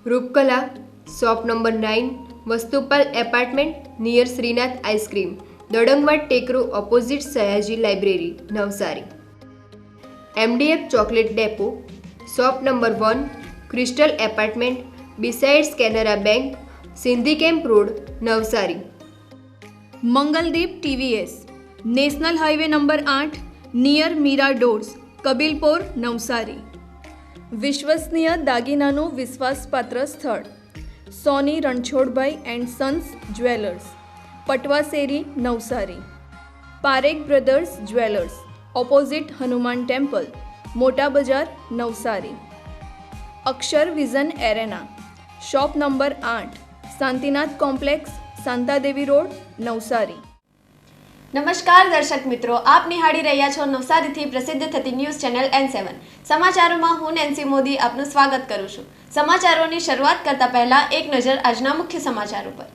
Roopkala, shop number 9, Vastupal apartment near Shrinath ice cream, Dadangwad टेकरो opposite Sayaji library, Navsari. MDF chocolate depot, shop number 1, crystal apartment besides Canara bank, Sindhi camp road, Navsari. Mangaldeep TVS, national highway number 8 near Meera doors, Kabilpor, Navsari. विश्वसनीय दागीनाનું વિશ્વાસપાત્ર સ્થળ Soni Ranchhodbhai and sons jewellers, Patvaseri, Navsari. Parekh brothers jewellers, opposite Hanuman temple, મોટા બજાર, Navsari. Akshar vision arena, shop number 8, Shantinath complex, Shantadevi road, Navsari. નમસ્કાર દર્શક મિત્રો, આપ નિહાળી રહ્યા છો નવસારીથી પ્રસિદ્ધ થતી ન્યૂઝ ચેનલ N7 સમાચારોમાં હું નેન્સી મોદી આપનું સ્વાગત કરું છું। સમાચારોની શરૂઆત કરતા પહેલા એક નજર આજના મુખ્ય સમાચારો પર।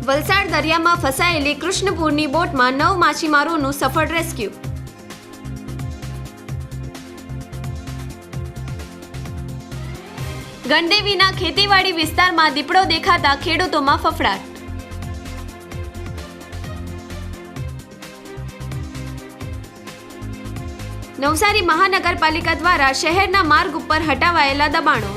વલસાડ દરિયામાં ફસાયેલી કૃષ્ણપુરની બોટમાં 9 માછીમારોનું સફળ રેસ્ક્યુ। ગણદેવીના ખેતીવાડી વિસ્તારમાં દીપડો દેખાતા ખેડૂતોમાં ફફડાટ। નવસારી મહાનગરપાલિકા દ્વારા શહેરના માર્ગ ઉપર હટાવાયેલા દબાણો।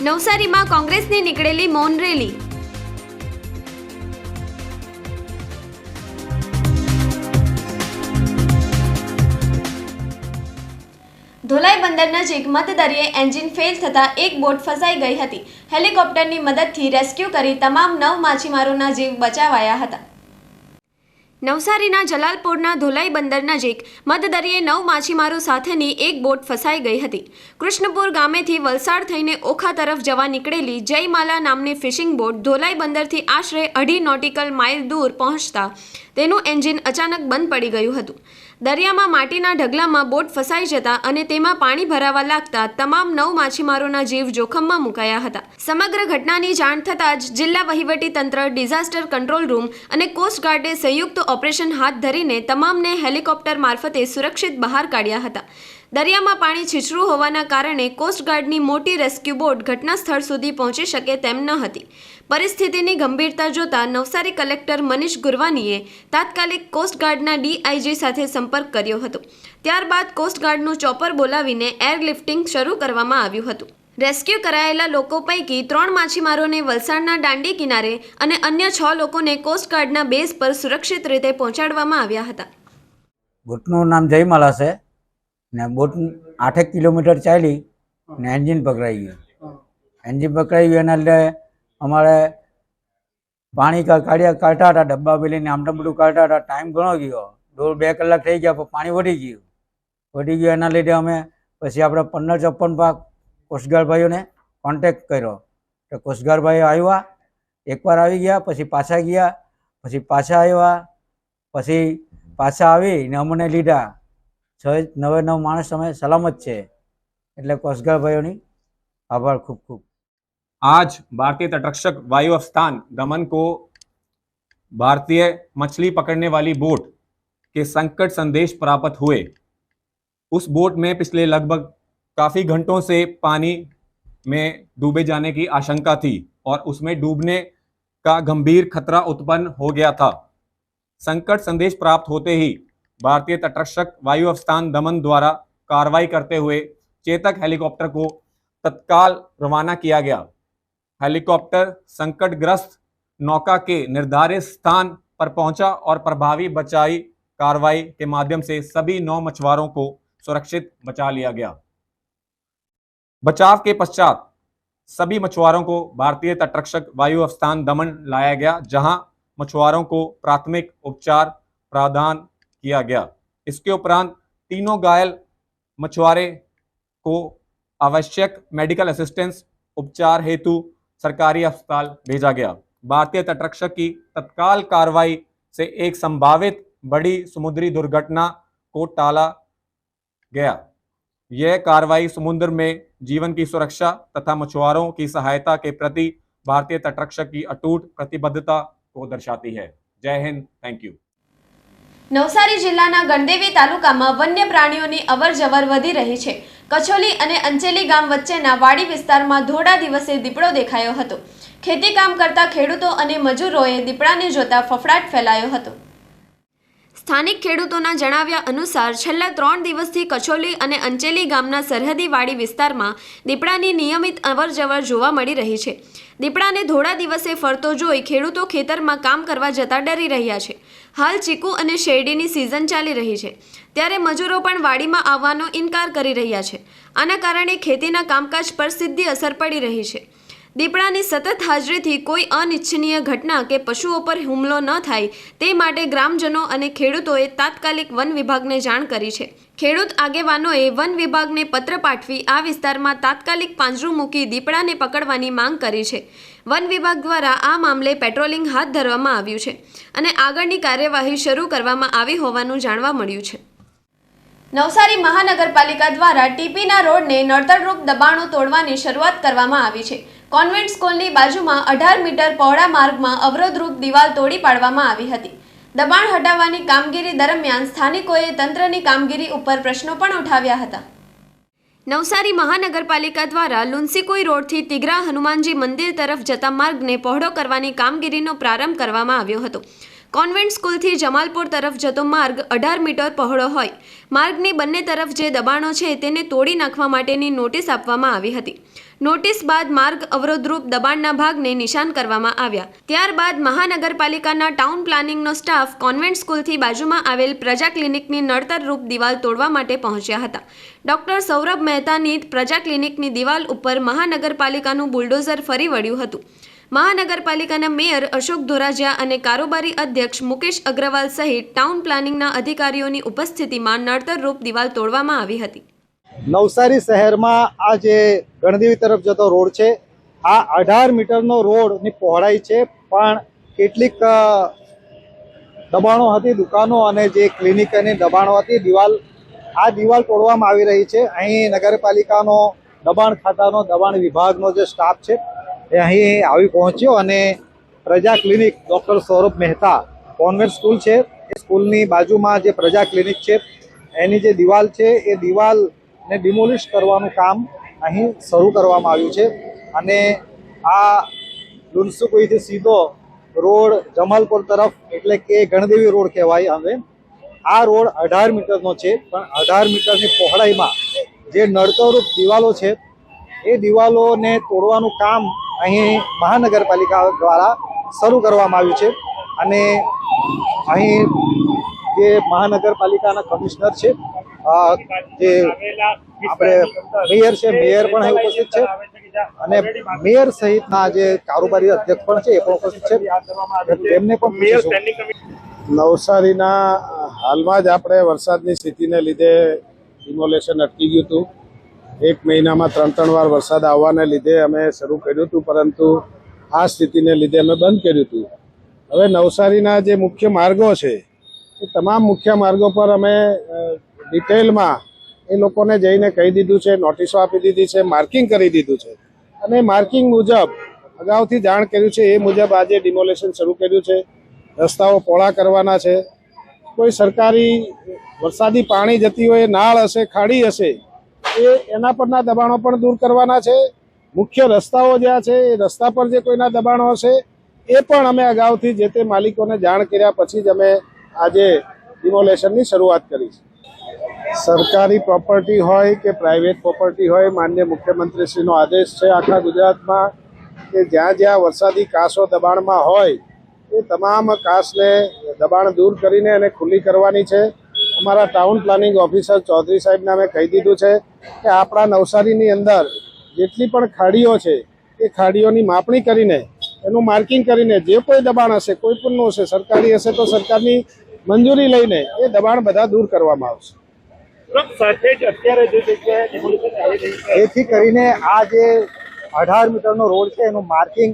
નવસારીમાં કોંગ્રેસની નીકળેલી મૌન રેલી। ધોલાઈ બંદર નજીક મધદરિયે એન્જિન ફેલ થતાં એક બોટ ફસાઈ ગઈ હતી। હેલિકોપ્ટરની મદદથી રેસ્ક્યુ કરી તમામ 9 માછીમારોના જીવ બચાવાયા હતા। નવસારીના જલાલપોરના ધોલાઈ બંદર નજીક મધદરિયે 9 માછીમારો સાથેની એક બોટ ફસાઈ ગઈ હતી। કૃષ્ણપુર ગામેથી વલસાડ થઈને ઓખા તરફ જવા નીકળેલી જયમાલા નામની ફિશિંગ બોટ ધોલાઈ બંદરથી આશરે 2.5 નોટિકલ માઇલ દૂર પહોંચતા તેનું એન્જિન અચાનક બંધ પડી ગયું હતું। દરિયામાં માટીના ઢગલામાં બોટ ફસાઈ જતા અને તેમાં પાણી ભરાવા લાગતા તમામ 9 માછીમારોના જીવ જોખમમાં મુકાયા હતા। સમગ્ર ઘટનાની જાણ થતાં જ જિલ્લા વહીવટી તંત્ર, ડિઝાસ્ટર કંટ્રોલ રૂમ અને કોસ્ટગાર્ડે સંયુક્ત ઓપરેશન હાથ ધરીને તમામને હેલિકોપ્ટર મારફતે સુરક્ષિત બહાર કાઢ્યા હતા। દરિયામાં પાણી છીછરું હોવાના કારણે કોસ્ટગાર્ડની મોટી રેસ્ક્યુ બોટ ઘટના સ્થળ સુધી પહોંચી શકે તેમ ન હતી। પરિસ્થિતિની ગંભીરતા જોતા નવસારી કલેક્ટર મનીષ ગુરવાનીએ તાત્કાલિક કોસ્ટગાર્ડના DIG સાથે સંપર્ક કર્યો હતો। ત્યારબાદ કોસ્ટગાર્ડનું ચોપર બોલાવીને એરલિફ્ટિંગ શરૂ કરવામાં આવ્યું હતું। રેસ્ક્યુ કરાયેલા લોકો પૈકી 3 માછીમારોને વલસાડના દાંડી કિનારે અને અન્ય 6 લોકોને કોસ્ટગાર્ડના બેઝ પર સુરક્ષિત રીતે પહોંચાડવામાં આવ્યા હતા। બોટનું નામ જયમાલા છે ને બોટ 8 કિલોમીટર ચાલી ને એન્જિન પકડાઈ ગયું। એન્જિન પકડાઈ ગયું એના એટલે અમારે પાણી કાઢ્યા કાઢતા હતા, ડબ્બા બેલીને આમ બધું કાઢતા હતા। ટાઈમ ઘણો ગયો, 1.5-2 કલાક થઈ ગયા, પણ પાણી વધી ગયું એના લીધે અમે પછી આપણે 1554 કોસ્ટગાર્ડ ભાઈઓને કોન્ટેક્ટ કર્યો તો કોસ્ટગાર્ડ ભાઈઓ આવ્યા, એકવાર આવી ગયા, પછી પાછા ગયા, પછી પાછા આવ્યા, પછી પાછા આવીને અમને લીધા। 9 માણસ અમે સલામત છે, એટલે કોસ્ટગાર્ડ ભાઈઓની આભાર ખૂબ ખૂબ। आज भारतीय तटरक्षक वायु अवस्थान दमन को भारतीय मछली पकड़ने वाली बोट के संकट संदेश प्राप्त हुए। उस बोट में पिछले लगभग काफी घंटों से पानी में डूबे जाने की आशंका थी और उसमें डूबने का गंभीर खतरा उत्पन्न हो गया था। संकट संदेश प्राप्त होते ही भारतीय तटरक्षक वायु अवस्थान दमन द्वारा कार्रवाई करते हुए चेतक हेलीकॉप्टर को तत्काल रवाना किया गया। हेलीकॉप्टर संकटग्रस्त नौका के निर्धारित स्थान पर पहुंचा और प्रभावी बचाई कार्रवाई के माध्यम से सभी 9 मछुआरों को सुरक्षित बचा लिया गया। बचाव के पश्चात सभी मछुआरों को भारतीय तटरक्षक वायु अवस्थान दमन लाया गया, जहां मछुआरों को प्राथमिक उपचार प्रदान किया गया। इसके उपरांत तीनों घायल मछुआरे को आवश्यक मेडिकल असिस्टेंस उपचार हेतु सरकारी अस्पताल भेजा गया। भारतीय तटरक्षक की तत्काल कार्रवाई से एक संभावित बड़ी समुद्री दुर्घटना को टाला गया। यह कार्रवाई समुद्र में जीवन की सुरक्षा तथा मछुआरों की सहायता के प्रति भारतीय तटरक्षक की अटूट प्रतिबद्धता को दर्शाती है। जय हिंद, थैंक यू। નવસારી જિલ્લાના ગણદેવી તાલુકામાં વન્ય પ્રાણીઓની અવરજવર વધી રહી છે. કછોલી અને અંચેલી ગામ વચ્ચેના વાડી વિસ્તારમાં ધોળા દિવસે દીપડો દેખાયો હતો. ખેતી કામ કરતા ખેડૂતો અને મજૂરોએ દીપડાને જોતા ફફડાટ ફેલાયો હતો. સ્થાનિક ખેડૂતોના જણાવ્યા અનુસાર છેલ્લા 3 દિવસથી કછોલી અને અંચેલી ગામના સરહદી વાડી વિસ્તારમાં દીપડાની નિયમિત અવરજવર જોવા મળી રહી છે. દીપડાને ધોળા દિવસે ફરતો જોઈ ખેડૂતો ખેતરમાં કામ કરવા જતા ડરી રહ્યા છે. હાલ ચીકુ અને શેરડીની સિઝન ચાલી રહી છે, ત્યારે મજૂરો પણ વાડીમાં આવવાનો ઇનકાર કરી રહ્યા છે. આના કારણે ખેતીના કામકાજ પર સીધી અસર પડી રહી છે. દીપડાની સતત હાજરીથી કોઈ અનિચ્છનીય ઘટના કે પશુઓ પર હુમલો ન થાય તે માટે ગ્રામજનો અને ખેડૂતોએ તાત્કાલિક વન વિભાગને જાણ કરી છે. ખેડૂત આગેવાનોએ વન વિભાગને પત્ર પાઠવી આ વિસ્તારમાં તાત્કાલિક પાંજરું મૂકી દીપડાને પકડવાની માંગ કરી છે. વન વિભાગ દ્વારા આ મામલે પેટ્રોલિંગ હાથ ધરવામાં આવ્યું છે અને આગળની કાર્યવાહી શરૂ કરવામાં આવી હોવાનું જાણવા મળ્યું છે. નવસારી મહાનગરપાલિકા દ્વારા ટીપીના રોડને નડતરરૂપ દબાણો તોડવાની શરૂઆત કરવામાં આવી છે. કોન્વેન્ટ સ્કૂલની બાજુમાં 18 મીટર પહોળા માર્ગમાં અવરોધરૂપ દિવાલ તોડી પાડવામાં આવી હતી. દબાણ હટાવવાની કામગીરી દરમિયાન સ્થાનિકોએ તંત્રની કામગીરી ઉપર પ્રશ્નો પણ ઉઠાવ્યા હતા. નવસારી મહાનગરપાલિકા દ્વારા લુન્સીકુઈ રોડથી તિગરા હનુમાનજી મંદિર તરફ જતા માર્ગને પહોળો કરવાની કામગીરીનો પ્રારંભ કરવામાં આવ્યો હતો. કોન્વેન્ટ સ્કૂલથી જમાલપુર તરફ જતો માર્ગ 18 મીટર પહોળો હોય. માર્ગની બંને તરફ જે દબાણો છે તેને તોડી નાખવા માટેની નોટિસ આપવામાં આવી હતી. નોટિસ બાદ માર્ગ અવરોધરૂપ દબાણના ભાગને નિશાન કરવામાં આવ્યા. ત્યારબાદ મહાનગરપાલિકાના ટાઉન પ્લાનિંગનો સ્ટાફ કોન્વેન્ટ સ્કૂલથી બાજુમાં આવેલ પ્રજા ક્લિનિકની નડતરરૂપ દિવાલ તોડવા માટે પહોંચ્યા હતા. ડોક્ટર સૌરભ મહેતાની પ્રજા ક્લિનિકની દિવાલ ઉપર મહાનગરપાલિકાનું બુલડોઝર ફરી વળ્યું હતું. મહાનગરપાલિકાના મેયર અશોક ધોરાજીયા અને કારોબારી અધ્યક્ષ મુકેશ અગ્રવાલ સહિત ટાઉન પ્લાનિંગના અધિકારીઓની ઉપસ્થિતિમાં નડતરરૂપ દિવાલ તોડવામાં આવી હતી. નવસારી શહેરમાં આ જે ગણદેવી તરફ જતો રોડ છે, આ 18 મીટરનો રોડની પહોળાઈ છે, પણ કેટલીક દબાણો હતી, દુકાનો અને જે ક્લિનિકની દબાણો હતી, આ દિવાલ તોડવામાં આવી રહી છે. અહીં નગરપાલિકાનો દબાણ ખાતાનો દબાણ વિભાગનો જે સ્ટાફ છે એ અહીં આવી પહોંચ્યો અને પ્રજા clinic doctor Saurabh Mehta convent school છે, એ સ્કૂલની બાજુમાં જે પ્રજા ક્લિનિક છે એની જે દિવાલ છે એ દિવાલને ડિમોલિશ કરવાનું કામ અહીં શરૂ કરવામાં આવ્યું છે. અને આ લુન્સુકુઈથી સીધો રોડ જમાલપુર તરફ એટલે કે ગણદેવી રોડ કહેવાય. હવે આ રોડ 18 મીટરનો છે, પણ 18 મીટરની પહોળાઈમાં જે નડતરરૂપ દિવાલો છે એ દિવાલોને તોડવાનું કામ અહીં મહાનગરપાલિકા દ્વારા શરૂ કરવામાં આવ્યું છે. અને અહીં જે મહાનગરપાલિકાના કમિશનર છે, જે આપણે મેયર છે, મેયર પણ અહીં ઉપસ્થિત છે અને મેયર સહિતના જે કારોબારી અધ્યક્ષ પણ છે એ પણ ઉપસ્થિત છે. તેમને પણ નવસારીના હાલમાં જ આપણે વરસાદની સ્થિતિને લીધે ડિમોલેશન અટકી ગયું હતું. 1 મહિનામાં 3 વાર વરસાદ આવવાને લીધે અમે શરૂ કર્યું હતું, પરંતુ આ સ્થિતિને લીધે અમે બંધ કર્યું હતું. હવે નવસારીના જે મુખ્ય માર્ગો છે એ તમામ મુખ્ય માર્ગો પર અમે ડિટેલમાં એ લોકોને જઈને કહી દીધું છે, નોટિસો આપી દીધી છે, માર્કિંગ કરી દીધું છે અને માર્કિંગ મુજબ અગાઉથી જાણ કર્યું છે એ મુજબ આજે ડિમોલેશન શરૂ કર્યું છે. રસ્તાઓ પહોળા કરવાના છે. કોઈ સરકારી વરસાદી પાણી જતી હોય, નાળ હશે, ખાડી હશે, એના પરના દબાણો પણ દૂર કરવાના છે. મુખ્ય રસ્તાઓ જ્યાં છે એ રસ્તા પર જે કોઈના દબાણો હશે એ પણ અમે અગાઉથી જે તે માલિકોને જાણ કર્યા પછી જ અમે આજે ડિમોલેશનની શરૂઆત કરી છે. સરકારી પ્રોપર્ટી હોય કે પ્રાઇવેટ પ્રોપર્ટી હોય, માનનીય મુખ્યમંત્રીશ્રીનો આદેશ છે આખા ગુજરાતમાં કે જ્યાં જ્યાં વરસાદી કાંસો દબાણમાં હોય એ તમામ કાંસને દબાણ દૂર કરીને એને ખુલ્લી કરવાની છે. અમારા ટાઉન પ્લાનિંગ ઓફિસર ચૌધરી સાહેબને અમે કહી દીધું છે કે આપણા નવસારીની અંદર જેટલી પણ ખાડીઓ છે એ ખાડીઓની માપણી કરીને એનું માર્કિંગ કરીને જે કોઈ દબાણ હશે, કોઈ પણનું હશે, સરકારી હશે તો સરકારની મંજૂરી લઈને એ દબાણ બધા દૂર કરવામાં આવશે. એથી કરીને આ જે 18 મીટરનો રોડ છે એનું માર્કિંગ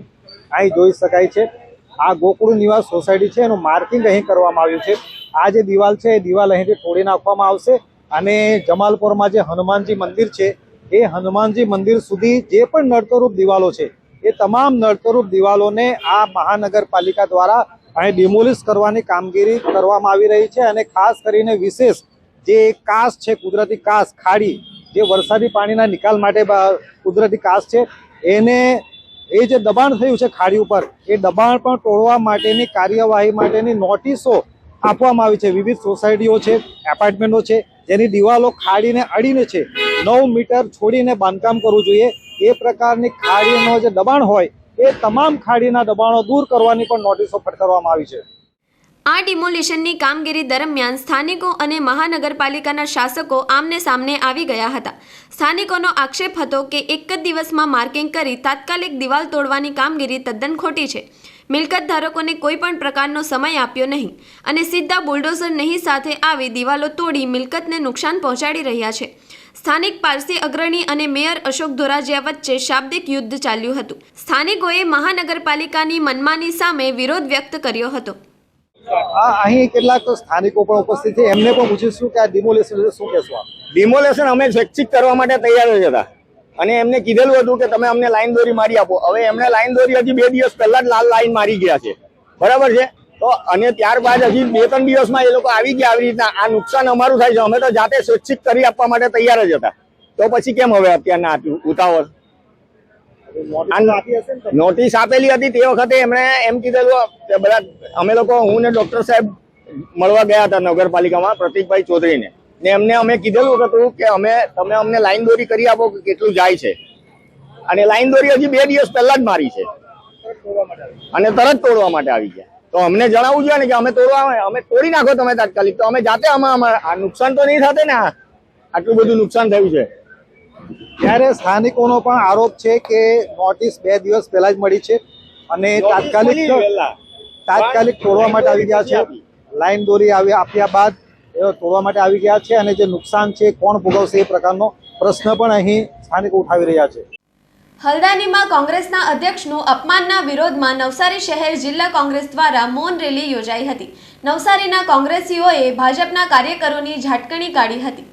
અહીં જોઈ શકાય છે. આ ગોકુળ નિવાસ સોસાયટી છે એનું માર્કિંગ અહીં કરવામાં આવ્યું છે. આ જે દિવાલ છે એ દિવાલ અહીંથી તોડી નાખવામાં આવશે અને જમાલપુરમાં જે હનુમાનજી મંદિર છે એ હનુમાનજી મંદિર સુધી જે પણ નડતરરૂપ દિવાલો છે એ તમામ નડતરરૂપ દિવાલોને આ મહાનગરપાલિકા દ્વારા અહીં ડિમોલિશ કરવાની કામગીરી કરવામાં આવી રહી છે. અને ખાસ કરીને વિશેષ જે કાંસ છે, કુદરતી કાંસ, ખાડી, જે વરસાદી પાણીના નિકાલ માટે કુદરતી કાંસ છે, એને એ જે દબાણ થયું છે ખાડી ઉપર, એ દબાણ પણ તોડવા માટેની કાર્યવાહી માટેની નોટિસો આપવામાં આવી છે. વિવિધ સોસાયટીઓ છે, એપાર્ટમેન્ટો છે, જેની દિવાલો ખાડીને અડીને છે. 9 મીટર છોડીને બાંધકામ કરવું જોઈએ. એ પ્રકારની ખાડીનો જે દબાણ હોય એ તમામ ખાડીના દબાણો દૂર કરવાની પણ નોટિસો ફટકારવામાં આવી છે. આ ડિમોલિશનની કામગીરી દરમિયાન સ્થાનિકો અને મહાનગરપાલિકાના શાસકો આમને સામને આવી ગયા હતા. સ્થાનિકોનો આક્ષેપ હતો કે એક જ દિવસમાં માર્કિંગ કરી તાત્કાલિક દિવાલ તોડવાની કામગીરી તદ્દન ખોટી છે. મિલકત ધારકોને કોઈ પણ પ્રકારનો સમય આપ્યો નહીં અને સીધા બુલડોઝર નહીં સાથે આવી દિવાલો તોડી મિલકતને નુકસાન પહોંચાડી રહ્યા છે. સ્થાનિક પારસી અગ્રણી અને મેયર અશોક ધોરાજીયા વચ્ચે શાબ્દિક યુદ્ધ ચાલ્યું હતું. સ્થાનિકોએ મહાનગરપાલિકાની મનમાની સામે વિરોધ વ્યક્ત કર્યો હતો. અહીં કેટલાક સ્થાનિકો પણ ઉપસ્થિત છે, એમને પણ પૂછીશું કે આ ડિમોલેશન વિશે શું કહેશો? ડિમોલેશન અમે સ્વૈચ્છિક કરવા માટે તૈયાર જ હતા અને એમને કીધેલું હતું કે તમે અમને લાઈન દોરી મારી આપો. હવે એમને લાઈન દોરી હજી 2 દિવસ પહેલા જ લાલ લાઈન મારી ગયા છે, બરાબર છે. તો અને ત્યારબાદ હજી 2-3 દિવસમાં એ લોકો આવી ગયા. આવી રીતના આ નુકસાન અમારું થાય છે. અમે તો જાતે સ્વૈચ્છિક કરી આપવા માટે તૈયાર જ હતા. તો પછી કેમ હવે અત્યારના ઉતાવળ? નોટિસ આપેલી હતી તે વખતે એમણે એમ કીધેલું કે બધા અમે લોકો, હું ને ડોક્ટર સાહેબ મળવા ગયા હતા નગરપાલિકામાં પ્રતિકભાઈ ચૌધરીને, ને એમને અમે કીધેલું હતું કે તમે અમને લાઈન દોરી કરી આપો કે કેટલું જાય છે. અને લાઈન દોરી હજી 2 દિવસ પહેલા જ મારી છે અને તરત તોડવા માટે આવી ગયા. તો અમને જણાવવું જોઈએ ને કે અમે તોડી નાખો તમે તાત્કાલિક. તો અમે જાતે આ નુકસાન તો નહીં થશે ને? આટલું બધું નુકસાન થયું છે. ત્યારે સ્થાનિકોનો પણ આરોપ છે કે નોટિસ 2 દિવસ પહેલા જ મળી છે અને તાત્કાલિક તોડવા માટે આવી ગયા છે. લાઈન દોરી આપ્યા બાદ તોડવા માટે આવી ગયા છે અને જે નુકસાન છે કોણ ભોગવશે એ પ્રકારનો પ્રશ્ન પણ અહીં સ્થાનિકો ઉઠાવી રહ્યા છે. હલ્દાનીમાં કોંગ્રેસના અધ્યક્ષનું અપમાનના વિરોધમાં નવસારી શહેર જિલ્લા કોંગ્રેસ દ્વારા મૌન રેલી યોજાઈ હતી. નવસારીના કોંગ્રેસીઓએ ભાજપના કાર્યકરોની ઝાટકણી કાઢી હતી.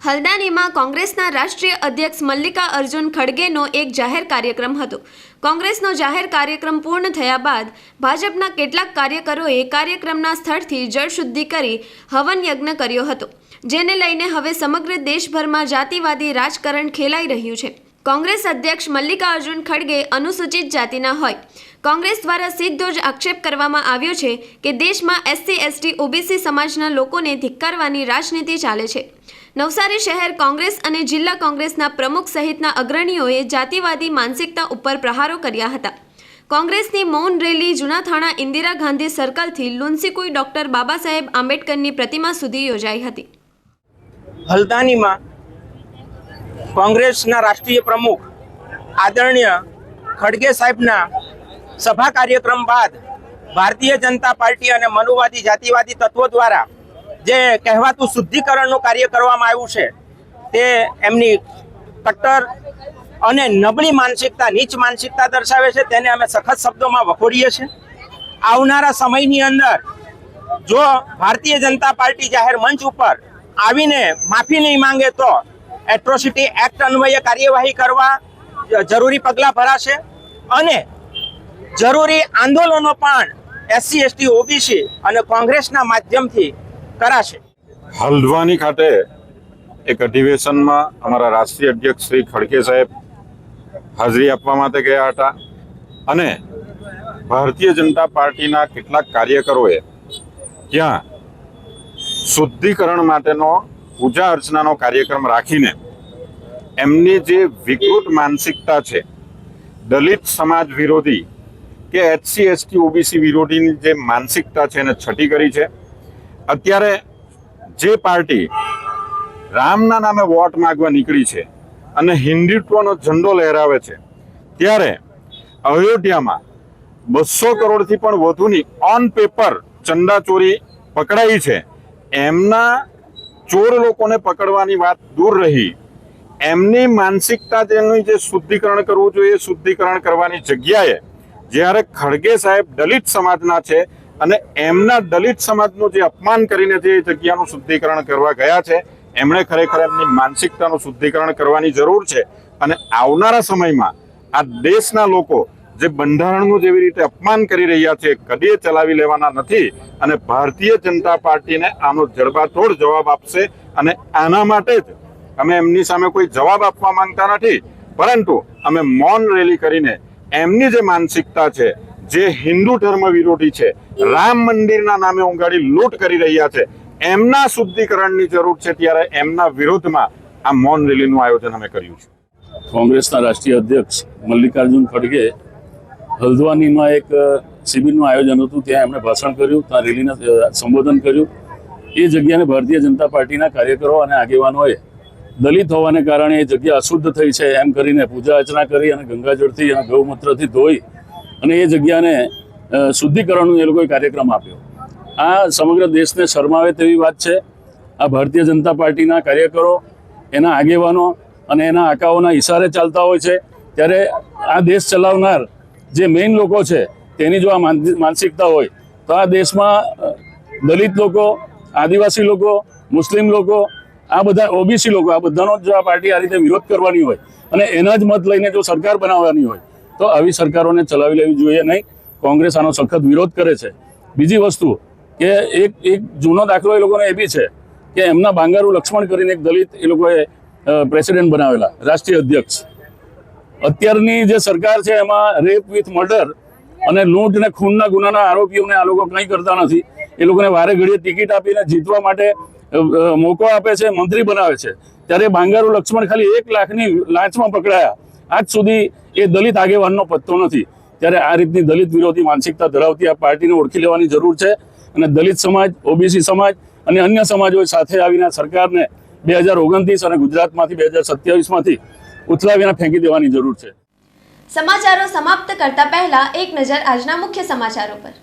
હલ્દાનીમાં કોંગ્રેસના રાષ્ટ્રીય અધ્યક્ષ મલ્લિકા અર્જુન ખડગેનો એક જાહેર કાર્યક્રમ હતો. કોંગ્રેસનો જાહેર કાર્યક્રમ પૂર્ણ થયા બાદ ભાજપના કેટલાક કાર્યકરોએ કાર્યક્રમના સ્થળથી જળશુદ્ધિ કરી હવન યજ્ઞ કર્યો હતો, જેને લઈને હવે સમગ્ર દેશભરમાં જાતિવાદી રાજકારણ ખેલાઈ રહ્યું છે. કોંગ્રેસ અધ્યક્ષ મલ્લિકા અર્જુન ખડગે અનુસૂચિત જાતિના હોય. કોંગ્રેસ દ્વારા સીધો જ આક્ષેપ કરવામાં આવ્યો છે કે દેશમાં SC, ST, OBC સમાજના લોકોને ધિક્કારવાની રાજનીતિ ચાલે છે. નવસારી શહેર કોંગ્રેસ અને જિલ્લા કોંગ્રેસના પ્રમુખ સહિતના અગ્રણીઓએ જાતિવાદી માનસિકતા ઉપર પ્રહારો કર્યા હતા. કોંગ્રેસની મૌન રેલી જૂના થાણા ઇન્દિરા ગાંધી સર્કલથી લુન્સીકુઈ ડોક્ટર બાબા સાહેબ આંબેડકરની પ્રતિમા સુધી યોજાઈ હતી. હલ્દાનીમાં કોંગ્રેસના રાષ્ટ્રીય પ્રમુખ આદરણીય ખડગે સાહેબના સભા કાર્યક્રમ બાદ ભારતીય જનતા પાર્ટી અને મનુવાદી જાતિવાદી તત્વો દ્વારા જે કહેવાતું શુદ્ધિકરણનું કાર્ય કરવામાં આવ્યું છે તે એમની કટ્ટર અને નબળી માનસિકતા, નીચ માનસિકતા દર્શાવે છે. તેને અમે સખત શબ્દોમાં વખોડીએ છીએ. આવનારા સમયની અંદર જો ભારતીય જનતા પાર્ટી જાહેર મંચ ઉપર આવીને માફી નહીં માંગે તો એટ્રોસિટી એક્ટ અન્વયે કાર્યવાહી કરવા જરૂરી પગલાં ભરાશે અને જરૂરી આંદોલનો પણ SC, ST, OBC અને કોંગ્રેસના માધ્યમથી કરાશે. હલ્દવાની ખાતે એક અધિવેશનમાં અમારા રાષ્ટ્રીય અધ્યક્ષ શ્રી ખડગે સાહેબ હાજરી આપવા માટે ગયા હતા અને ભારતીય જનતા પાર્ટીના કેટલાક કાર્યકરોએ ત્યાં શુદ્ધિકરણ માટેનો પૂજા અર્ચનાનો કાર્યક્રમ રાખીને એમની જે વિકૃત માનસિકતા છે, દલિત સમાજ વિરોધી કે SC, ST, OBC વિરોધીની જે માનસિકતા છે એને છટી કરી છે. અત્યારે જે પાર્ટી રામના નામે વોટ માંગવા નીકળી છે અને હિન્દુત્વનો ઝંડો લહેરાવે છે, ત્યારે અયોધ્યામાં 200 કરોડથી પણ વધુની ઓન પેપર ચંદાચોરી પકડાઈ છે. એમના ચોર લોકોને પકડવાની વાત દૂર રહી, એમની માનસિકતા જેનું જે શુદ્ધિકરણ કરવું જોઈએ, શુદ્ધિકરણ કરવાની જગ્યાએ જ્યારે ખડગે સાહેબ દલિત સમાજના છે અને એમના દલિત સમાજનું જે અપમાન કરીને જે જગ્યાનું શુદ્ધિકરણ કરવા ગયા છે, એમણે ખરેખર એમની માનસિકતાનું શુદ્ધિકરણ કરવાની જરૂર છે. અને આવનારા સમયમાં આ દેશના લોકો જે બંધારણનું જેવી રીતે અપમાન કરી રહ્યા છે કદી ચલાવી લેવાના નથી અને ભારતીય જનતા પાર્ટીને આનો જડબાતોડ જવાબ આપશે અને આના માટે જ અમે એમની સામે કોઈ જવાબ આપવા માંગતા નથી, પરંતુ અમે મૌન રેલી કરીને એમની જે માનસિકતા છે, જે હિન્દુ ધર્મ વિરોધી છે, રામ મંદિરના નામે ઉગાડી લૂંટ કરી રહ્યા છે, એમના શુદ્ધિકરણની જરૂર છે, ત્યારે એમના વિરોધમાં આ મૌન રેલીનું આયોજન અમે કર્યું છે. કોંગ્રેસના રાષ્ટ્રીય અધ્યક્ષ મલ્લિકાર્જુન ખડગે હલ્દ્વાનીમાં એક શિબિરનું આયોજન હતું, ત્યાં એમણે ભાષણ કર્યું, ત્યાં રેલીને સંબોધન કર્યું. એ જગ્યાને ભારતીય જનતા પાર્ટીના કાર્યકરો અને આગેવાનોએ દલિત હોવાને કારણે એ જગ્યા અશુદ્ધ થઈ છે એમ કરીને પૂજા અર્ચના કરી અને ગંગાજળથી અને ગૌમૂત્રથી ધોઈ અને એ જગ્યાને શુદ્ધિકરણનો એ લોકોએ કાર્યક્રમ આપ્યો. આ સમગ્ર દેશને શરમાવે તેવી વાત છે. આ ભારતીય જનતા પાર્ટીના કાર્યકરો, એના આગેવાનો અને એના આકાઓના ઇશારે ચાલતા હોય છે, ત્યારે આ દેશ ચલાવનાર જે મેઇન લોકો છે તેની જો આ માનસિકતા હોય તો આ દેશમાં દલિત લોકો, આદિવાસી લોકો, મુસ્લિમ લોકો, આ બધા ઓબીસી લોકો, આ બધાનો જો આ પાર્ટી આ રીતે વિરોધ કરવાની હોય અને એના જ મત લઈને જો સરકાર બનાવવાની હોય તો આવી સરકારોને ચલાવી લેવી જોઈએ નહીં. કોંગ્રેસ આનો સખત વિરોધ કરે છે. બીજી વસ્તુ કે એક જૂનો દાખલો એ લોકોને એ બી છે કે એમના બાંગારુ લક્ષ્મણ કરીને એક દલિત એ લોકોએ પ્રેસિડેન્ટ બનાવેલા, રાષ્ટ્રીય અધ્યક્ષ. અત્યારની જે સરકાર છે એમાં રેપ વિથ મર્ડર અને લૂંટ અને ખૂનના ગુનાના આરોપીઓને આ લોકો કંઈ કરતા નથી. એ લોકોને વારે ઘડીએ ટિકિટ આપીને જીતવા માટે મોકો આપે છે, મંત્રી બનાવે છે. ત્યારે બાંગારુ લક્ષ્મણ ખાલી 1 લાખની લાંચમાં પકડાયા. આજ સુધી એ દલિત આગેવાનનો પત્તો નથી. ત્યારે આ રીતની દલિત વિરોધી માનસિકતા ધરાવતી આ પાર્ટીને ઓળખી લેવાની જરૂર છે અને દલિત સમાજ, ઓબીસી સમાજ અને અન્ય સમાજો સાથે આવીને સરકારને 2029 અને ગુજરાતમાંથી 2027માંથી ઉથલાવીને ફેંકી દેવાની જરૂર છે. સમાચારો સમાપ્ત કરતા પહેલા એક નજર આજના મુખ્ય સમાચારો પર.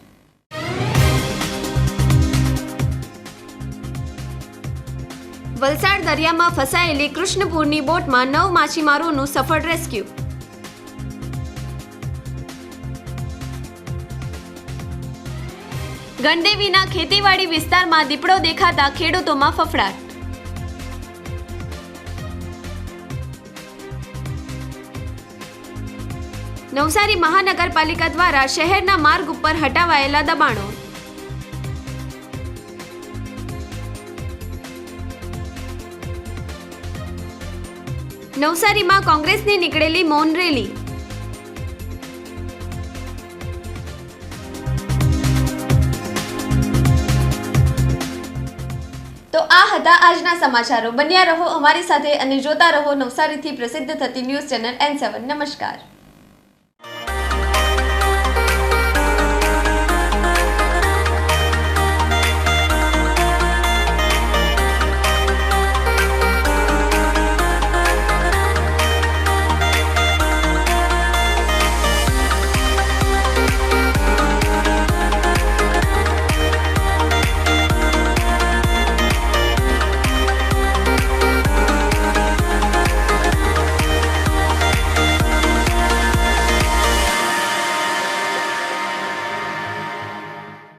વલસાડ દરિયામાં ફસાયેલી કૃષ્ણપુરની બોટમાં 9 માછીમારોનું સફળ રેસ્ક્યુ. ગણદેવીના ખેતીવાડી વિસ્તારમાં દીપડો દેખાતા ખેડૂતોમાં ફફડાટ. નવસારી મહાનગરપાલિકા દ્વારા શહેરના માર્ગ ઉપર હટાવાયેલા દબાણો. નવસારીમાં કોંગ્રેસની નીકળેલી મૌન રેલી. તો આ હતા આજના સમાચારો. બન્યા રહો અમારી સાથે અને જોતા રહો નવસારીથી પ્રસિદ્ધ થતી ન્યૂઝ ચેનલ N7. નમસ્કાર.